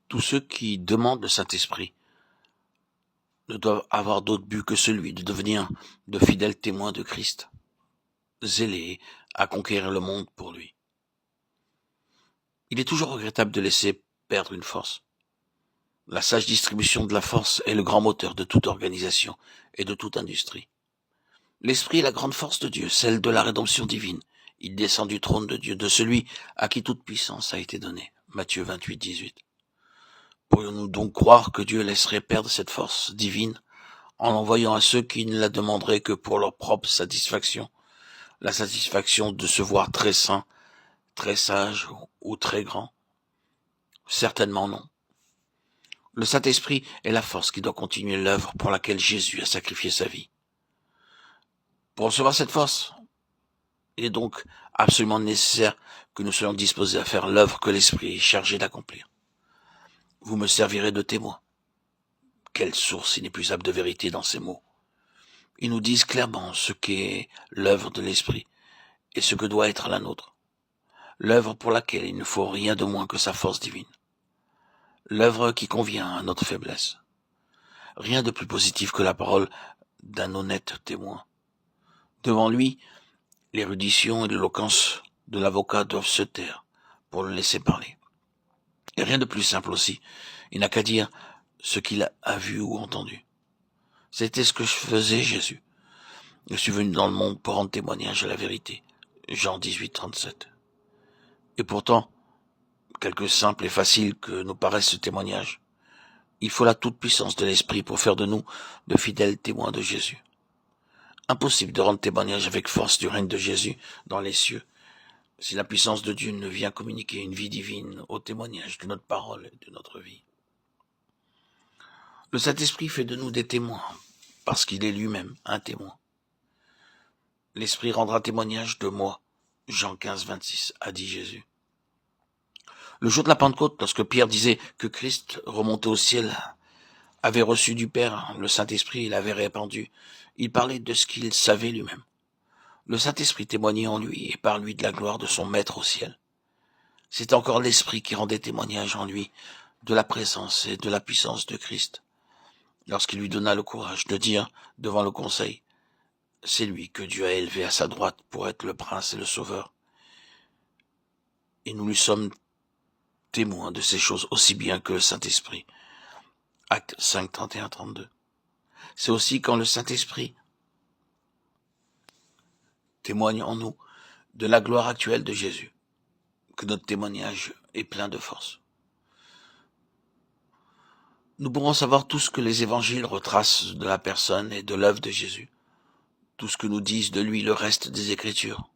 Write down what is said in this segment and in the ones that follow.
Tous ceux qui demandent le Saint-Esprit ne doivent avoir d'autre but que celui de devenir de fidèles témoins de Christ, zélés à conquérir le monde pour lui. Il est toujours regrettable de laisser perdre une force. La sage distribution de la force est le grand moteur de toute organisation et de toute industrie. L'Esprit est la grande force de Dieu, celle de la rédemption divine. Il descend du trône de Dieu, de celui à qui toute puissance a été donnée. Matthieu 28, 18. Pourrions-nous donc croire que Dieu laisserait perdre cette force divine en l'envoyant à ceux qui ne la demanderaient que pour leur propre satisfaction, la satisfaction de se voir très saint, très sage ou très grand? Certainement non. Le Saint-Esprit est la force qui doit continuer l'œuvre pour laquelle Jésus a sacrifié sa vie. Pour recevoir cette force, il est donc absolument nécessaire que nous soyons disposés à faire l'œuvre que l'Esprit est chargé d'accomplir. Vous me servirez de témoin. Quelle source inépuisable de vérité dans ces mots. Ils nous disent clairement ce qu'est l'œuvre de l'Esprit et ce que doit être la nôtre. L'œuvre pour laquelle il ne faut rien de moins que sa force divine. L'œuvre qui convient à notre faiblesse. Rien de plus positif que la parole d'un honnête témoin. Devant lui, l'érudition et l'éloquence de l'avocat doivent se taire pour le laisser parler. Et rien de plus simple aussi. Il n'a qu'à dire ce qu'il a vu ou entendu. C'était ce que faisait Jésus. Je suis venu dans le monde pour rendre témoignage à la vérité. Jean 18, 37. Et pourtant, quelque simple et facile que nous paraisse ce témoignage, il faut la toute-puissance de l'Esprit pour faire de nous de fidèles témoins de Jésus. Impossible de rendre témoignage avec force du règne de Jésus dans les cieux, si la puissance de Dieu ne vient communiquer une vie divine au témoignage de notre parole et de notre vie. Le Saint-Esprit fait de nous des témoins, parce qu'il est lui-même un témoin. L'Esprit rendra témoignage de moi, Jean 15, 26, a dit Jésus. Le jour de la Pentecôte, lorsque Pierre disait que Christ, remonté au ciel, avait reçu du Père le Saint-Esprit et l'avait répandu, il parlait de ce qu'il savait lui-même. Le Saint-Esprit témoignait en lui et par lui de la gloire de son Maître au ciel. C'est encore l'Esprit qui rendait témoignage en lui de la présence et de la puissance de Christ, lorsqu'il lui donna le courage de dire devant le conseil, c'est lui que Dieu a élevé à sa droite pour être le prince et le sauveur. Et nous lui sommes témoins de ces choses aussi bien que le Saint-Esprit. Actes 5, 31, 32. C'est aussi quand le Saint-Esprit témoigne en nous de la gloire actuelle de Jésus que notre témoignage est plein de force. Nous pourrons savoir tout ce que les évangiles retracent de la personne et de l'œuvre de Jésus, tout ce que nous disent de lui le reste des Écritures.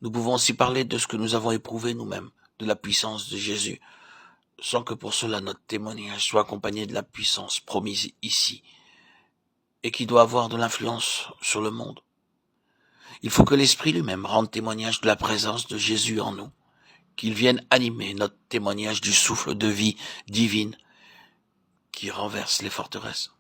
Nous pouvons aussi parler de ce que nous avons éprouvé nous-mêmes, de la puissance de Jésus, sans que pour cela notre témoignage soit accompagné de la puissance promise ici, et qui doit avoir de l'influence sur le monde. Il faut que l'Esprit lui-même rende témoignage de la présence de Jésus en nous, qu'il vienne animer notre témoignage du souffle de vie divine qui renverse les forteresses.